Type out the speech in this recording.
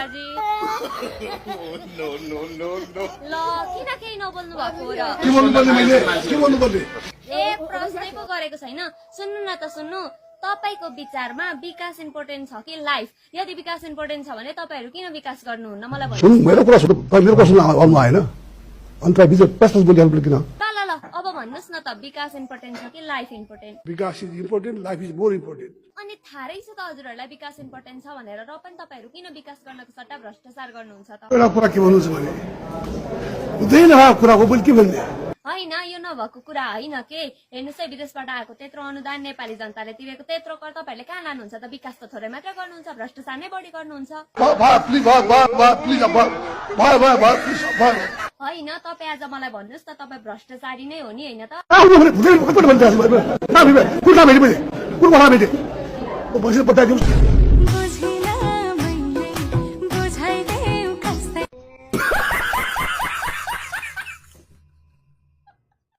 बाबाजी ल किन केही नबोल्नु भएको र के भन्नुपर्ने मैले के भन्नुपर्ने ए प्रश्नै पो गरेको छैन सुन्नु न त सुन्नु तपाईको विचारमा विकास इम्पोर्टेन्ट छ कि लाइफ यदि विकास इम्पोर्टेन्ट छ भने तपाईहरु किन विकास गर्नुहुन्न मलाई भन्नु सुन मेरो कुरा सुन मेरो क्वेशन आउनु आएन अन्त बिच प्रश्न बोलिहाल्नु किन ल अब भन्नुस् न त विकास इम्पोर्टेन्ट छ कि लाइफ इम्पोर्टेन्ट विकास is important life is more important अनि थारै छ त हजुरहरुलाई विकास इम्पोर्टेन्ट छ भनेर र पनि तपाईहरु किन विकास गर्नको सट्टा भ्रष्टाचार गर्नुहुन्छ त एउटा कुरा के भन्नु छ भने हुँदैन कुराको बोल के भन्ने हैन यो नभएको कुरा हैन के हेर्नुस् है विदेशबाट आएको त्यत्रो अनुदान नेपाली जनताले तिरेको त्यत्रो कर तपाईहरुले कहाँ लानुहुन्छ त विकास त थोरै मात्र गर्नुहुन्छ भ्रष्टाचार नै बढी गर्नुहुन्छ हैन तपाई आज मलाई भन्नुस् त तपाई भ्रष्टाचारी नै हो नि हैन त कुन बताइदिनुहोस्